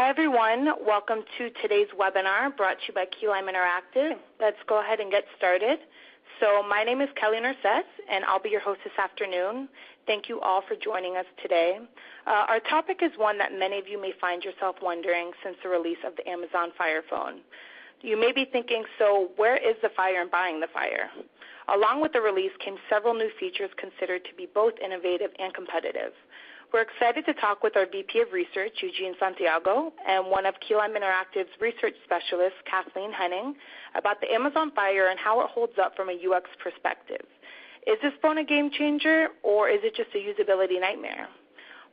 Hi, everyone. Welcome to today's webinar brought to you by Keyline Interactive. Let's go ahead and get started. So my name is Kelly Narcisse, and I'll be your host this afternoon. Thank you all for joining us today. Our topic is one that many of you may find yourself wondering since the release of the Amazon Fire Phone. You may be thinking, so where is the fire in buying the fire? Along with the release came several new features considered to be both innovative and competitive. We're excited to talk with our VP of Research, Eugene Santiago, and one of Keyline Interactive's research specialists, Kathleen Henning, about the Amazon Fire and how it holds up from a UX perspective. Is this phone a game changer, or is it just a usability nightmare?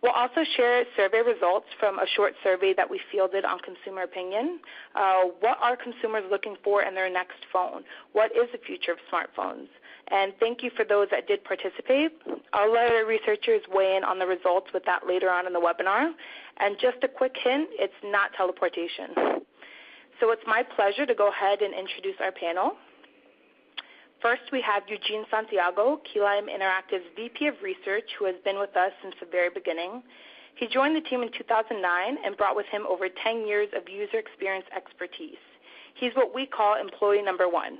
We'll also share survey results from a short survey that we fielded on consumer opinion. What are consumers looking for in their next phone? What is the future of smartphones? And thank you for those that did participate. I'll let our researchers weigh in on the results with that later on in the webinar. And just a quick hint, it's not teleportation. So it's my pleasure to go ahead and introduce our panel. First, we have Eugene Santiago, Keyline Interactive's VP of Research, who has been with us since the very beginning. He joined the team in 2009 and brought with him over 10 years of user experience expertise. He's what we call employee number one.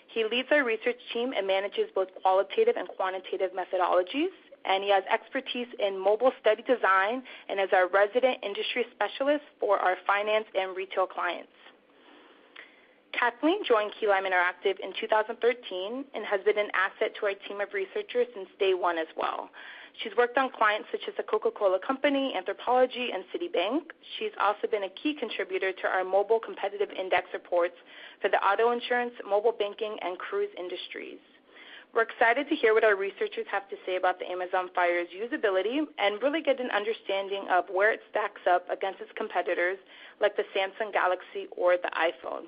He leads our research team and manages both qualitative and quantitative methodologies, and he has expertise in mobile study design and is our resident industry specialist for our finance and retail clients. Kathleen joined Keyline Interactive in 2013 and has been an asset to our team of researchers since day one as well. She's worked on clients such as the Coca-Cola Company, Anthropologie, and Citibank. She's also been a key contributor to our mobile competitive index reports for the auto insurance, mobile banking, and cruise industries. We're excited to hear what our researchers have to say about the Amazon Fire's usability and really get an understanding of where it stacks up against its competitors like the Samsung Galaxy or the iPhone.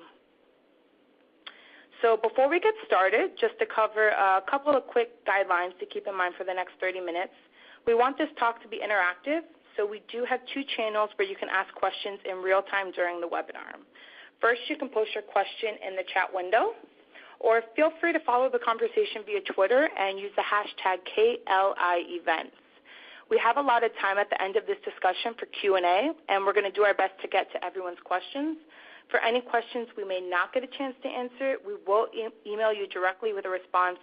So before we get started, just to cover a couple of quick guidelines to keep in mind for the next 30 minutes, we want this talk to be interactive, so we do have two channels where you can ask questions in real time during the webinar. First, you can post your question in the chat window, or feel free to follow the conversation via Twitter and use the hashtag KLIEvents. We have allotted time at the end of this discussion for Q&A, and we're going to do our best to get to everyone's questions. For any questions we may not get a chance to answer, we will email you directly with a response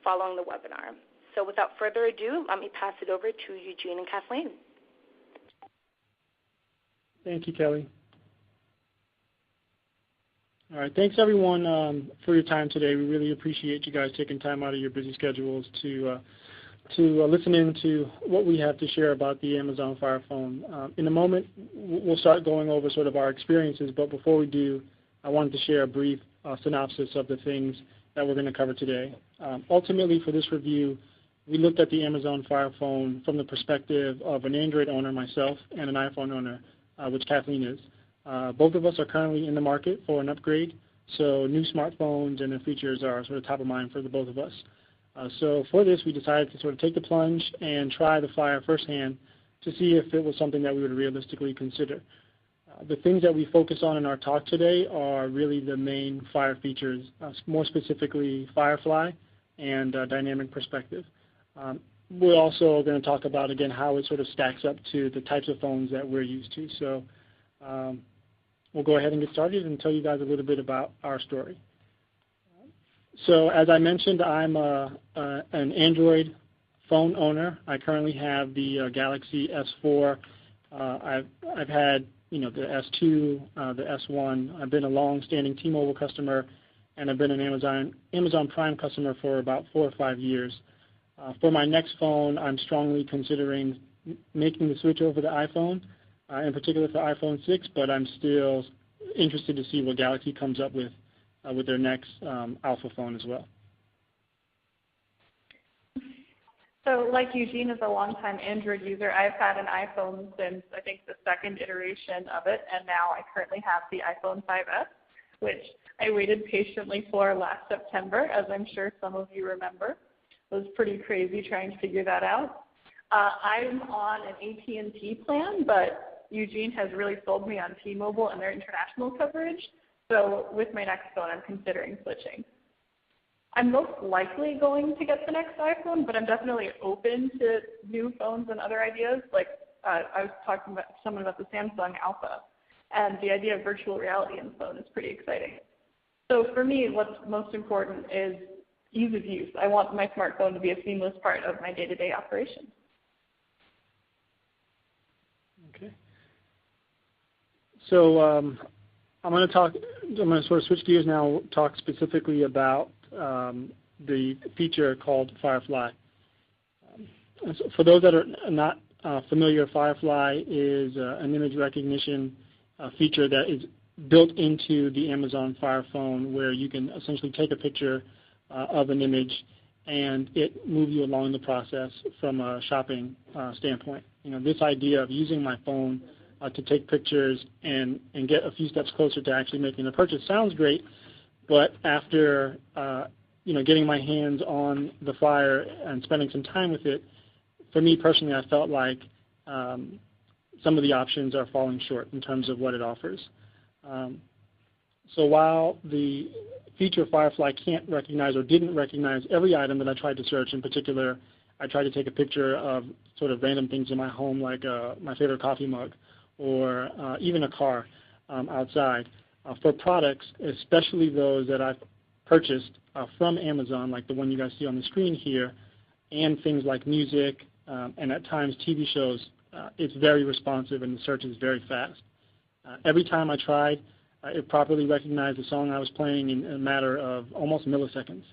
following the webinar. So without further ado, let me pass it over to Eugene and Kathleen. Thank you, Kelly. All right, thanks everyone for your time today. We really appreciate you guys taking time out of your busy schedules to listen in to what we have to share about the Amazon Fire Phone. In a moment, we'll start going over sort of our experiences, but before we do, I wanted to share a brief synopsis of the things that we're going to cover today. Ultimately, for this review, we looked at the Amazon Fire Phone from the perspective of an Android owner, myself, and an iPhone owner, which Kathleen is. Both of us are currently in the market for an upgrade, so new smartphones and their features are sort of top of mind for the both of us. So for this, we decided to sort of take the plunge and try the Fire firsthand to see if it was something that we would realistically consider. The things that we focus on in our talk today are really the main Fire features, more specifically Firefly and dynamic perspective. We're also going to talk about, again, how it sort of stacks up to the types of phones that we're used to. So we'll go ahead and get started and tell you guys a little bit about our story. So as I mentioned, I'm an Android phone owner. I currently have the Galaxy S4. I've had the S2, the S1. I've been a long-standing T-Mobile customer, and I've been an Amazon Prime customer for about 4 or 5 years. For my next phone, I'm strongly considering making the switch over to iPhone, in particular for iPhone 6, but I'm still interested to see what Galaxy comes up with their next Alpha phone as well. So like Eugene is a longtime Android user, I've had an iPhone since I think the second iteration of it, and now I currently have the iPhone 5S, which I waited patiently for last September, as I'm sure some of you remember. It was pretty crazy trying to figure that out. I'm on an AT&T plan, but Eugene has really sold me on T-Mobile and their international coverage. So with my next phone, I'm considering switching. I'm most likely going to get the next iPhone, but I'm definitely open to new phones and other ideas. Like I was talking to someone about the Samsung Alpha, and the idea of virtual reality in the phone is pretty exciting. So for me, what's most important is ease of use. I want my smartphone to be a seamless part of my day-to-day operations. Okay. So I'm going to sort of switch gears now, talk specifically about the feature called Firefly. So for those that are not familiar, Firefly is an image recognition feature that is built into the Amazon Fire Phone, where you can essentially take a picture of an image and it moves you along the process from a shopping standpoint. This idea of using my phone to take pictures and get a few steps closer to actually making a purchase sounds great, but after getting my hands on the Fire and spending some time with it, for me personally, I felt like some of the options are falling short in terms of what it offers. So while the feature of Firefly can't recognize or didn't recognize every item that I tried to search, in particular, I tried to take a picture of sort of random things in my home, like my favorite coffee mug or even a car outside. For products, especially those that I've purchased from Amazon, like the one you guys see on the screen here, and things like music and at times TV shows, it's very responsive and the search is very fast. Every time I tried, it properly recognized the song I was playing in a matter of almost milliseconds.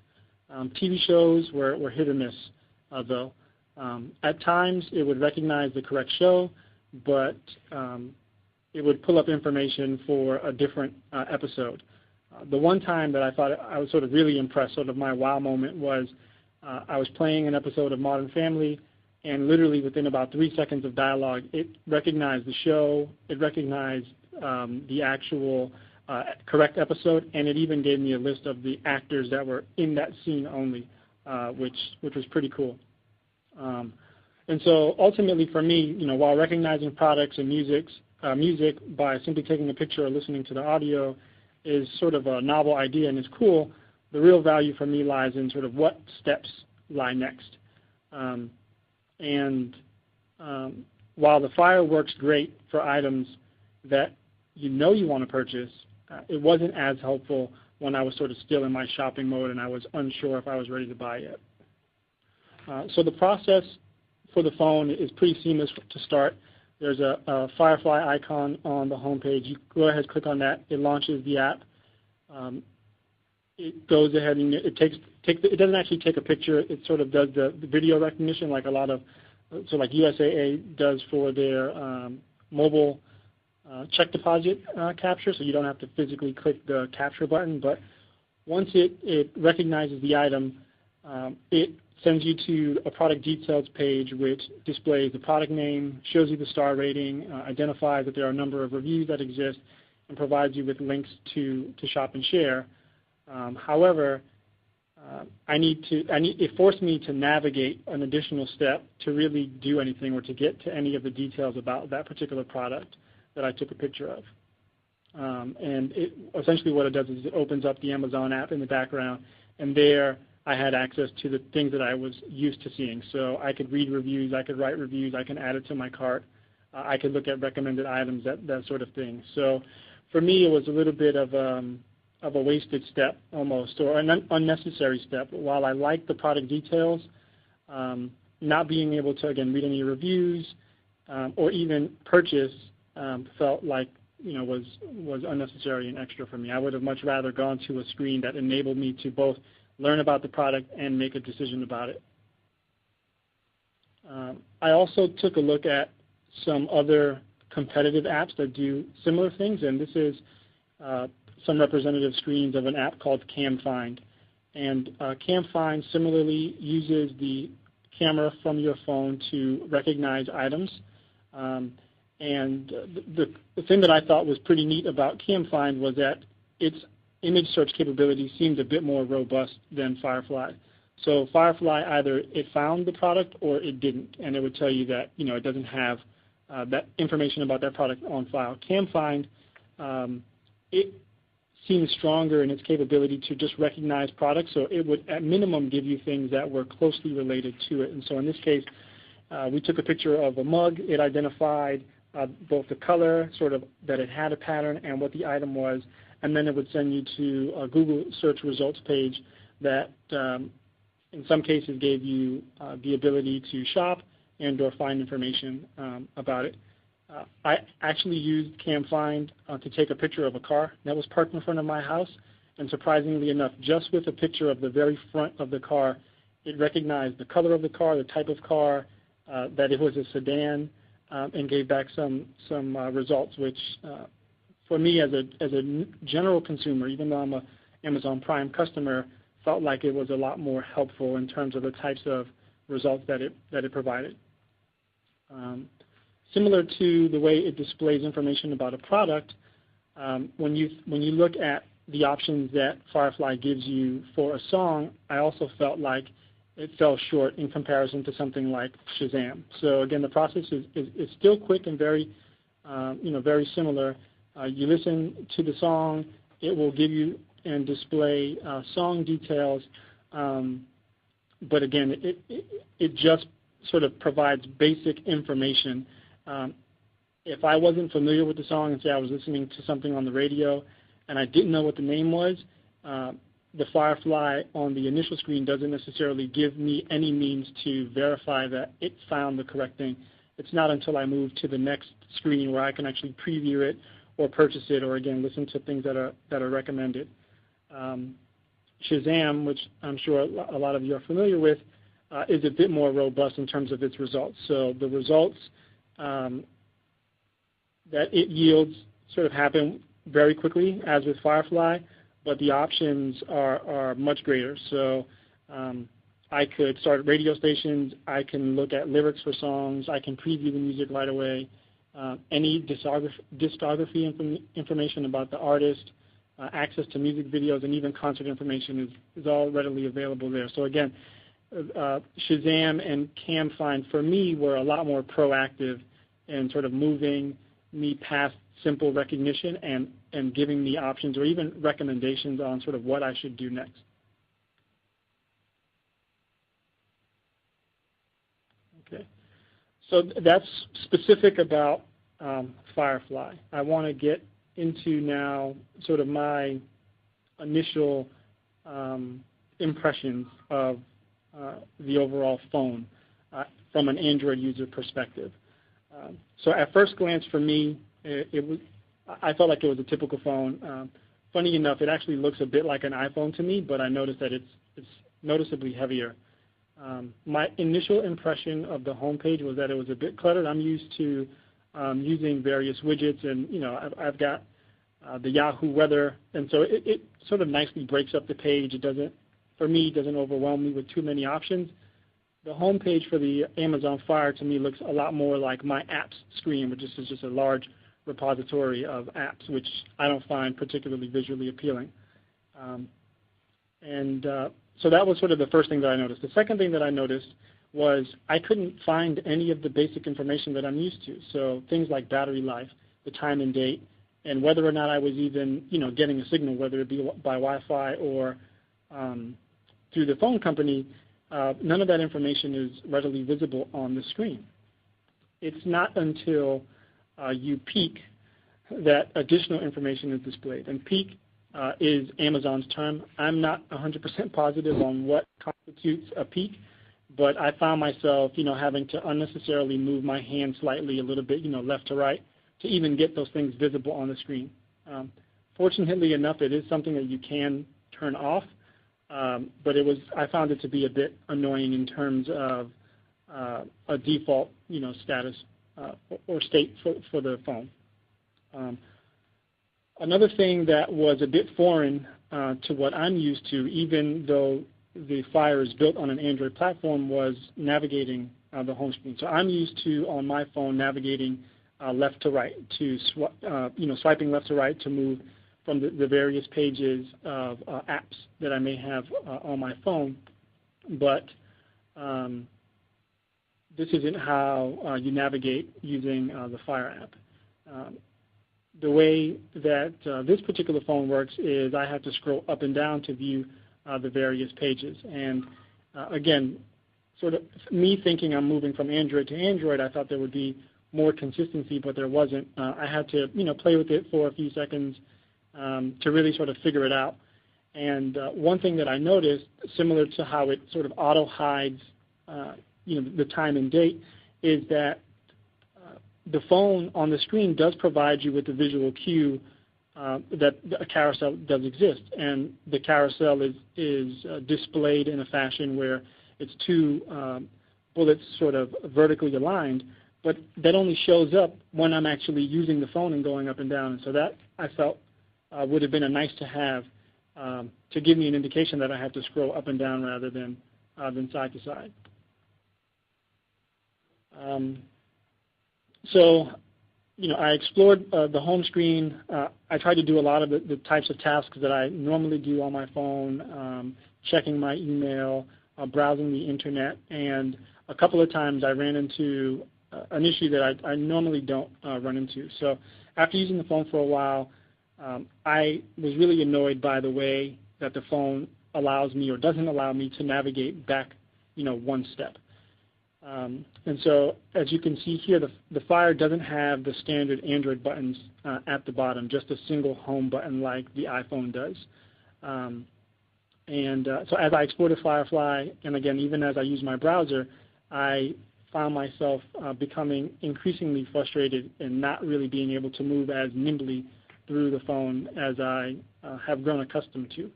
TV shows were hit or miss, though. At times, it would recognize the correct show, but it would pull up information for a different episode. The one time that I thought I was sort of really impressed, sort of my wow moment, was I was playing an episode of Modern Family, and literally within about 3 seconds of dialogue, it recognized the show, it recognized the actual correct episode, and it even gave me a list of the actors that were in that scene only, which was pretty cool. And so ultimately for me, while recognizing products and music by simply taking a picture or listening to the audio is sort of a novel idea and is cool, the real value for me lies in sort of what steps lie next. While the Fire works great for items that you want to purchase, it wasn't as helpful when I was sort of still in my shopping mode and I was unsure if I was ready to buy yet. So the process for the phone is pretty seamless to start. There's a Firefly icon on the home page. You go ahead, click on that. It launches the app. It goes ahead and it doesn't actually take a picture. It sort of does the video recognition like like USAA does for their mobile check deposit capture, so you don't have to physically click the capture button. But once it recognizes the item, it sends you to a product details page, which displays the product name, shows you the star rating, identifies that there are a number of reviews that exist, and provides you with links to shop and share. However, it forced me to navigate an additional step to really do anything or to get to any of the details about that particular product that I took a picture of. And essentially what it does is it opens up the Amazon app in the background, and there I had access to the things that I was used to seeing. So I could read reviews, I could write reviews, I can add it to my cart, I could look at recommended items, that sort of thing. So for me, it was a little bit of a wasted step almost, or an unnecessary step. While I liked the product details, not being able to, again, read any reviews or even purchase felt like was unnecessary and extra for me. I would have much rather gone to a screen that enabled me to both learn about the product and make a decision about it. I also took a look at some other competitive apps that do similar things, and this is some representative screens of an app called CamFind. And CamFind similarly uses the camera from your phone to recognize items. And the thing that I thought was pretty neat about CamFind was that its image search capability seemed a bit more robust than Firefly. So Firefly, either it found the product or it didn't, and it would tell you that it doesn't have that information about that product on file. CamFind, it seems stronger in its capability to just recognize products, so it would at minimum give you things that were closely related to it. And so in this case, We took a picture of a mug. It identified both the color, sort of that it had a pattern, and what the item was, and then it would send you to a Google search results page that in some cases gave you the ability to shop and or find information about it. I actually used CamFind to take a picture of a car that was parked in front of my house, and surprisingly enough, just with a picture of the very front of the car, it recognized the color of the car, the type of car, that it was a sedan, and gave back some results, which for me as a general consumer, even though I'm a Amazon Prime customer, felt like it was a lot more helpful in terms of the types of results that it provided. Similar to the way it displays information about a product, when you look at the options that Firefly gives you for a song, I also felt like it fell short in comparison to something like Shazam. So again, the process is still quick and very, very similar. You listen to the song, it will give you and display song details, but again, it just sort of provides basic information. If I wasn't familiar with the song and say I was listening to something on the radio and I didn't know what the name was, the Firefly on the initial screen doesn't necessarily give me any means to verify that it found the correct thing. It's not until I move to the next screen where I can actually preview it or purchase it or, again, listen to things that are recommended. Shazam, which I'm sure a lot of you are familiar with, is a bit more robust in terms of its results. So the results that it yields sort of happen very quickly, as with Firefly, but the options are much greater. So I could start radio stations, I can look at lyrics for songs, I can preview the music right away, any discography information about the artist, access to music videos, and even concert information is all readily available there. So again, Shazam and CamFind for me were a lot more proactive in sort of moving me past simple recognition and giving me options or even recommendations on sort of what I should do next. Okay, so that's specific about Firefly. I want to get into now sort of my initial impressions of the overall phone from an Android user perspective. So at first glance for me, I felt like it was a typical phone. Funny enough, it actually looks a bit like an iPhone to me, but I noticed that it's noticeably heavier. My initial impression of the homepage was that it was a bit cluttered. I'm used to using various widgets, and I've got the Yahoo weather, and so it sort of nicely breaks up the page. It doesn't overwhelm me with too many options. The homepage for the Amazon Fire to me looks a lot more like my apps screen, which is just a large repository of apps, which I don't find particularly visually appealing. So that was sort of the first thing that I noticed. The second thing that I noticed was I couldn't find any of the basic information that I'm used to. So things like battery life, the time and date, and whether or not I was even getting a signal, whether it be by Wi-Fi or through the phone company. None of that information is readily visible on the screen. It's not until you peek that additional information is displayed. And peek is Amazon's term. I'm not 100% positive on what constitutes a peek, but I found myself, having to unnecessarily move my hand slightly a little bit, left to right, to even get those things visible on the screen. Fortunately enough, it is something that you can turn off. But I found it to be a bit annoying in terms of a default, status or state for the phone. Another thing that was a bit foreign to what I'm used to, even though the Fire is built on an Android platform, was navigating the home screen. So I'm used to, on my phone, navigating left to right, swiping left to right to move from the various pages of apps that I may have on my phone, but this isn't how you navigate using the Fire app. The way that this particular phone works is I have to scroll up and down to view the various pages. And again, sort of me thinking I'm moving from Android to Android, I thought there would be more consistency, but there wasn't. I had to, play with it for a few seconds to really sort of figure it out. And one thing that I noticed, similar to how it sort of auto hides, the time and date, is that the phone on the screen does provide you with a visual cue that a carousel does exist, and the carousel is displayed in a fashion where it's two bullets sort of vertically aligned, but that only shows up when I'm actually using the phone and going up and down. And so that I felt would have been a nice to have to give me an indication that I have to scroll up and down rather than side to side. So, I explored the home screen. I tried to do a lot of the types of tasks that I normally do on my phone, checking my email, browsing the internet, and a couple of times I ran into an issue that I normally don't run into. So after using the phone for a while, I was really annoyed by the way that the phone allows me or doesn't allow me to navigate back, one step. And so as you can see here, the Fire doesn't have the standard Android buttons at the bottom, just a single home button like the iPhone does. So as I exported Firefly, and again, even as I use my browser, I found myself becoming increasingly frustrated and not really being able to move as nimbly through the phone as I have grown accustomed to.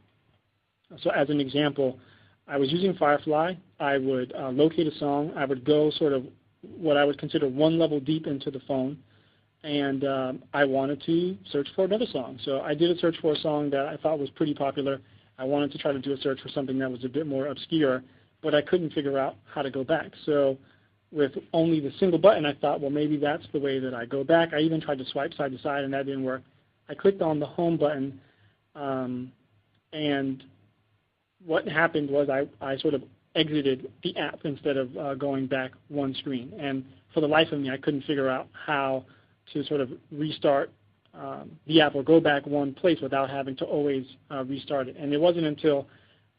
So as an example, I was using Firefly. I would locate a song. I would go sort of what I would consider one level deep into the phone, and I wanted to search for another song. So I did a search for a song that I thought was pretty popular. I wanted to try to do a search for something that was a bit more obscure, but I couldn't figure out how to go back. So with only the single button, I thought, well, maybe that's the way that I go back. I even tried to swipe side to side, and that didn't work. I clicked on the home button, and what happened was I sort of exited the app instead of going back one screen. And for the life of me, I couldn't figure out how to sort of restart the app or go back one place without having to always restart it. And it wasn't until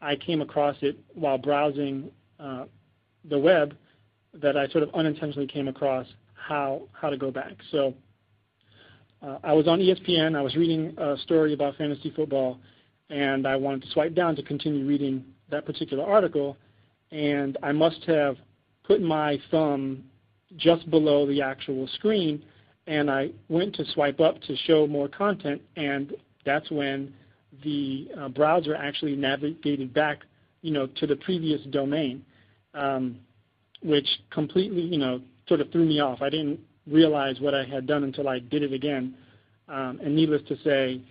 I came across it while browsing the web that I sort of unintentionally came across how to go back. So I was on ESPN. I was reading a story about fantasy football, and I wanted to swipe down to continue reading that particular article, and I must have put my thumb just below the actual screen, and I went to swipe up to show more content, and that's when the browser actually navigated back, to the previous domain, which completely, sort of threw me off. I didn't realize what I had done until I did it again, and needless to say,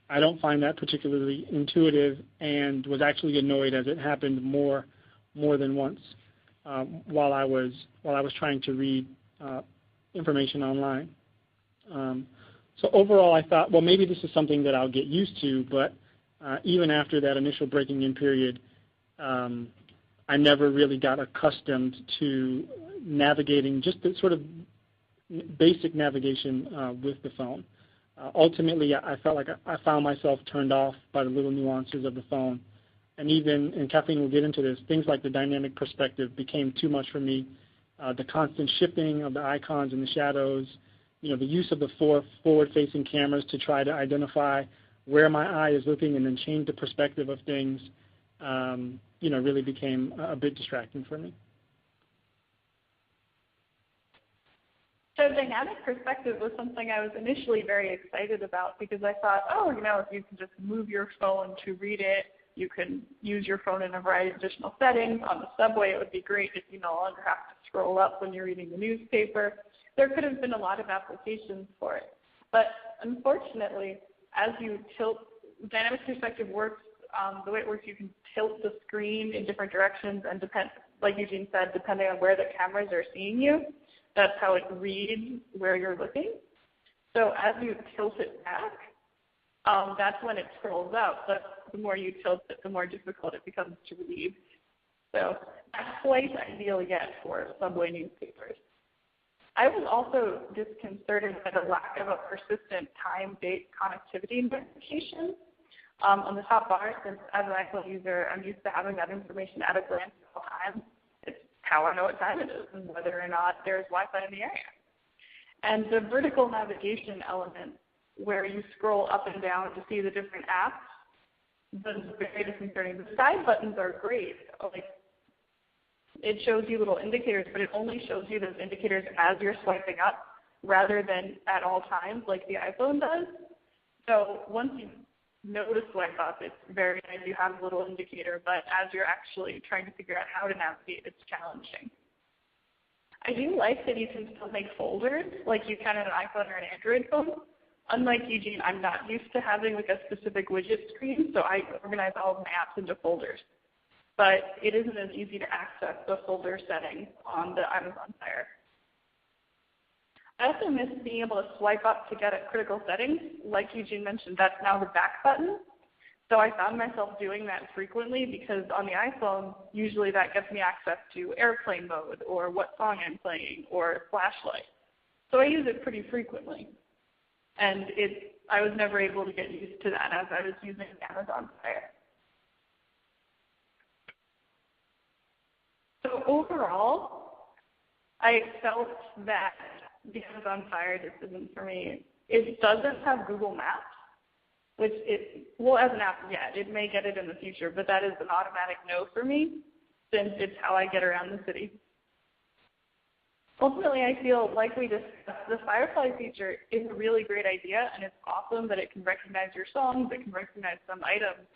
I don't find that particularly intuitive, and was actually annoyed as it happened more than once while I was trying to read information online. So overall, I thought, well, maybe this is something that I'll get used to. But even after that initial breaking in period, I never really got accustomed to navigating just the sort of basic navigation with the phone. Ultimately, I felt like I found myself turned off by the little nuances of the phone. And even, and Kathleen will get into this, things like the dynamic perspective became too much for me. The constant shifting of the icons and the shadows, the use of the forward-facing cameras to try to identify where my eye is looking and then change the perspective of things, really became a bit distracting for me. So dynamic perspective was something I was initially very excited about because I thought, if you can just move your phone to read it, you can use your phone in a variety of additional settings. On the subway, it would be great if you no longer have to scroll up when you're reading the newspaper. There could have been a lot of applications for it. But unfortunately, as you tilt, dynamic perspective works, the way it works, you can tilt the screen in different directions and like Eugene said, depending on where the cameras are seeing you. That's how it reads where you're looking. So as you tilt it back, that's when it scrolls out. But the more you tilt it, the more difficult it becomes to read. So not quite ideal yet for subway newspapers. I was also disconcerted by the lack of a persistent time-based connectivity notification. On the top bar, since as an iPhone user, I'm used to having that information at a glance at all times. It's how I know what time it is and whether or not there's Wi-Fi in the area. And the vertical navigation element, where you scroll up and down to see the different apps, that's very disconcerting. The side buttons are great. Like, it shows you little indicators, but it only shows you those indicators as you're swiping up rather than at all times like the iPhone does. So once you know to swipe up, it's very nice. You have a little indicator, but as you're actually trying to figure out how to navigate, it's challenging. I do like that you can still make folders like you can on an iPhone or an Android phone. Unlike Eugene, I'm not used to having like a specific widget screen, so I organize all of my apps into folders. But it isn't as easy to access the folder setting on the Amazon Fire. I also miss being able to swipe up to get at critical settings. Like Eugene mentioned, that's now the back button. So I found myself doing that frequently because on the iPhone, usually that gets me access to airplane mode or what song I'm playing or flashlight. So I use it pretty frequently. And I was never able to get used to that as I was using Amazon Fire. So overall, I felt that the Amazon Fire just isn't for me. It doesn't have Google Maps, which as an app yet, it may get it in the future, but that is an automatic no for me since it's how I get around the city. Ultimately, I feel like we discussed, the Firefly feature is a really great idea, and it's awesome that it can recognize your songs, it can recognize some items.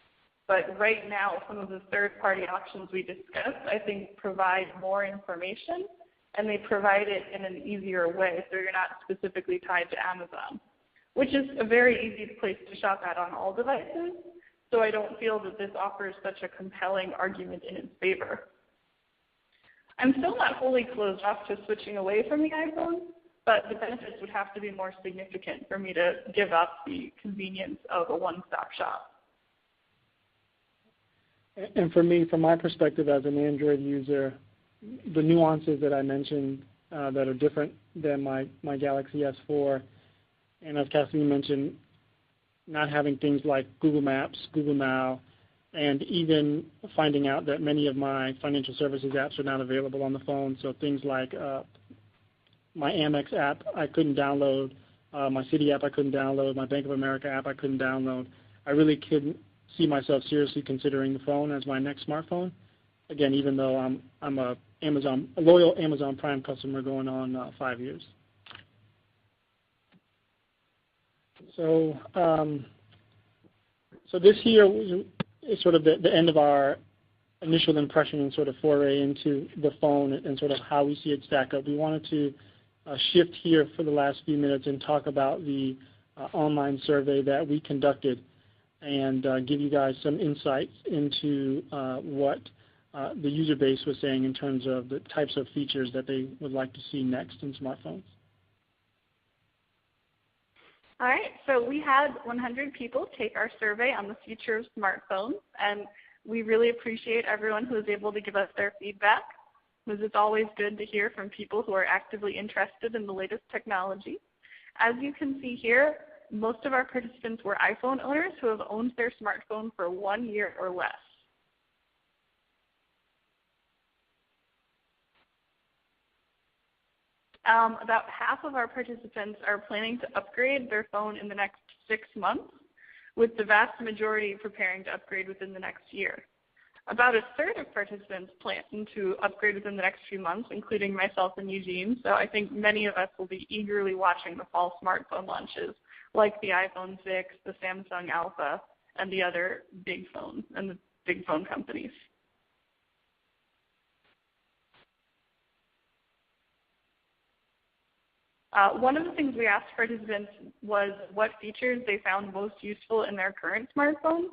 But right now, some of the third-party options we discussed, I think, provide more information, and they provide it in an easier way, so you're not specifically tied to Amazon, which is a very easy place to shop at on all devices. So I don't feel that this offers such a compelling argument in its favor. I'm still not wholly closed off to switching away from the iPhone, but the benefits would have to be more significant for me to give up the convenience of a one-stop shop. And for me, from my perspective as an Android user, the nuances that I mentioned that are different than my Galaxy S4, and as Kathleen mentioned, not having things like Google Maps, Google Now, and even finding out that many of my financial services apps are not available on the phone. So things like my Amex app I couldn't download, my Citi app I couldn't download, my Bank of America app I couldn't download. I really couldn't see myself seriously considering the phone as my next smartphone. Again, even though I'm a loyal Amazon Prime customer going on 5 years. So this here is sort of the end of our initial impression and sort of foray into the phone and sort of how we see it stack up. We wanted to shift here for the last few minutes and talk about the online survey that we conducted and give you guys some insights into what the user base was saying in terms of the types of features that they would like to see next in smartphones. All right, so we had 100 people take our survey on the future of smartphones, and we really appreciate everyone who was able to give us their feedback, because it's always good to hear from people who are actively interested in the latest technology. As you can see here, most of our participants were iPhone owners who have owned their smartphone for 1 year or less. About half of our participants are planning to upgrade their phone in the next 6 months, with the vast majority preparing to upgrade within the next year. About a third of participants plan to upgrade within the next few months, including myself and Eugene, so I think many of us will be eagerly watching the fall smartphone launches, like the iPhone 6, the Samsung Alpha, and the other big phones and the big phone companies. One of the things we asked participants was what features they found most useful in their current smartphone.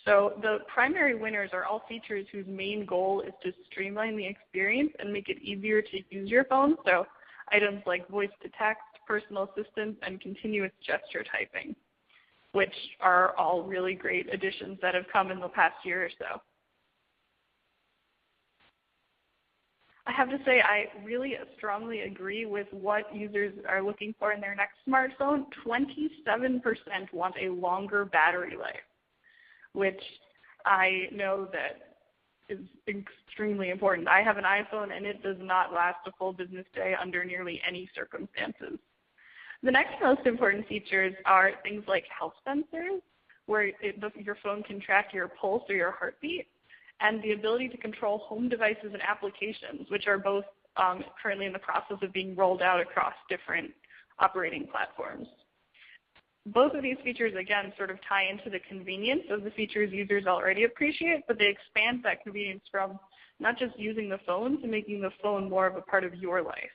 So the primary winners are all features whose main goal is to streamline the experience and make it easier to use your phone. So items like voice to text, personal assistant, and continuous gesture typing, which are all really great additions that have come in the past year or so. I have to say I really strongly agree with what users are looking for in their next smartphone. 27% want a longer battery life. which I know that is extremely important. I have an iPhone, and it does not last a full business day under nearly any circumstances. The next most important features are things like health sensors, where your phone can track your pulse or your heartbeat, and the ability to control home devices and applications, which are both currently in the process of being rolled out across different operating platforms. Both of these features, again, sort of tie into the convenience of the features users already appreciate, but they expand that convenience from not just using the phone to making the phone more of a part of your life.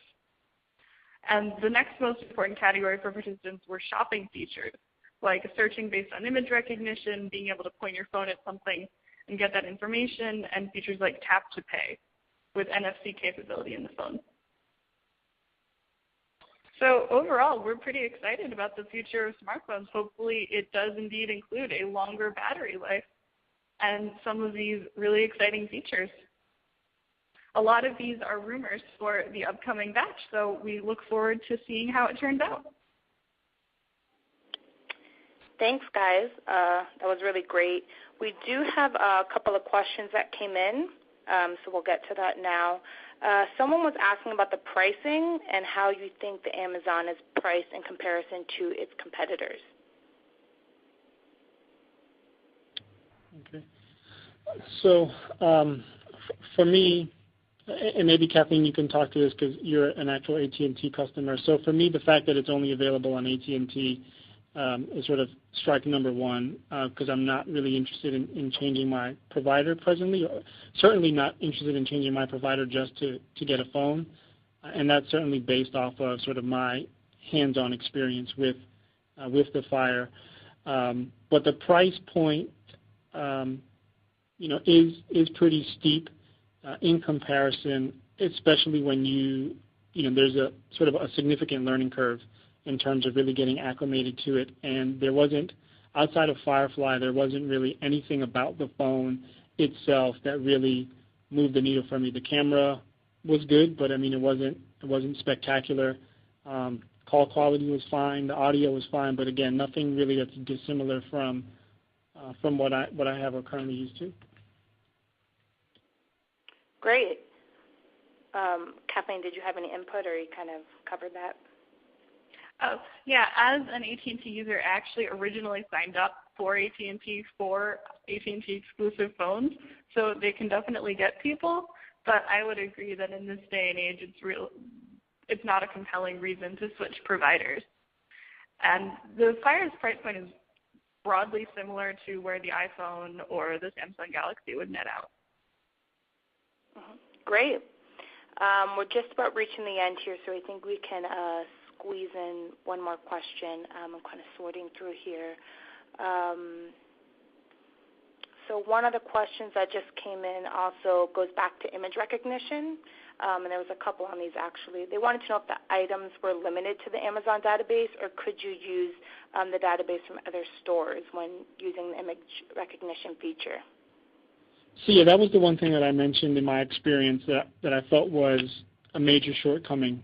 And the next most important category for participants were shopping features, like searching based on image recognition, being able to point your phone at something and get that information, and features like tap to pay with NFC capability in the phone. So overall, we're pretty excited about the future of smartphones. Hopefully it does indeed include a longer battery life and some of these really exciting features. A lot of these are rumors for the upcoming batch, so we look forward to seeing how it turns out. Thanks, guys. That was really great. We do have a couple of questions that came in, so we'll get to that now. Someone was asking about the pricing and how you think the Amazon is priced in comparison to its competitors. Okay. So for me, and maybe Kathleen, you can talk to this because you're an actual AT&T customer. So for me, the fact that it's only available on AT&T is sort of strike number one, because I'm not really interested in changing my provider presently, or certainly not interested in changing my provider just to get a phone. And that's certainly based off of sort of my hands-on experience with the Fire. But the price point, is pretty steep in comparison, especially when there's a sort of a significant learning curve in terms of really getting acclimated to it. And there wasn't, outside of Firefly, there wasn't really anything about the phone itself that really moved the needle for me. The camera was good, but I mean, it wasn't spectacular. Call quality was fine. The audio was fine, but again, nothing really that's dissimilar from what I have or currently used to. Great. Kathleen, did you have any input, or you kind of covered that? Oh, yeah. As an AT&T user, I actually originally signed up for AT&T exclusive phones, so they can definitely get people. But I would agree that in this day and age, it's not a compelling reason to switch providers. And the Fire's price point is broadly similar to where the iPhone or the Samsung Galaxy would net out. Great. We're just about reaching the end here, so I think we can squeeze in one more question. I'm kind of sorting through here. So one of the questions that just came in also goes back to image recognition, and there was a couple on these actually. They wanted to know if the items were limited to the Amazon database, or could you use the database from other stores when using the image recognition feature? So yeah, that was the one thing that I mentioned in my experience that I felt was a major shortcoming.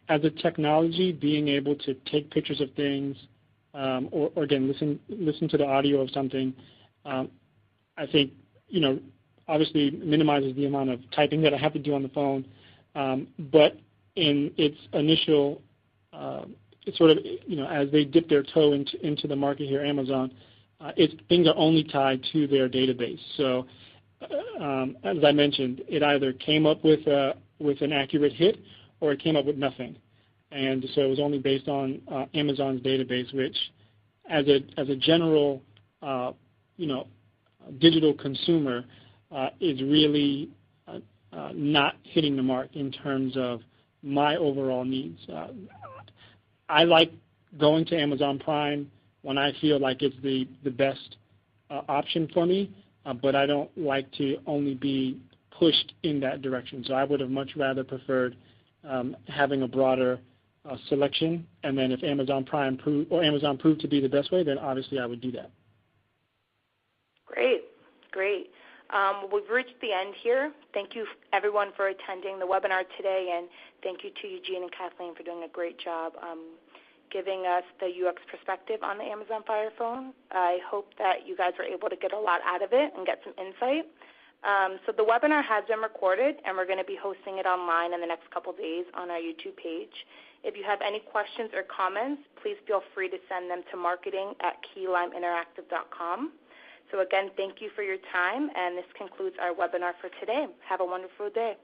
As a technology, being able to take pictures of things, or again, listen to the audio of something, I think, obviously minimizes the amount of typing that I have to do on the phone. But in its initial, it's sort of, as they dip their toe into the market here, Amazon, things are only tied to their database. So, as I mentioned, it either came up with an accurate hit, or it came up with nothing. And so it was only based on Amazon's database, which, as a general, digital consumer, is really not hitting the mark in terms of my overall needs. I like going to Amazon Prime when I feel like it's the best option for me, but I don't like to only be pushed in that direction. So I would have much rather preferred having a broader selection, and then if Amazon Prime proved to be the best way, then obviously I would do that. Great. We've reached the end here. Thank you, everyone, for attending the webinar today, and thank you to Eugene and Kathleen for doing a great job giving us the UX perspective on the Amazon Fire Phone. I hope that you guys were able to get a lot out of it and get some insight. So the webinar has been recorded, and we're going to be hosting it online in the next couple days on our YouTube page. If you have any questions or comments, please feel free to send them to marketing@keylimeinteractive.com. So again, thank you for your time, and this concludes our webinar for today. Have a wonderful day.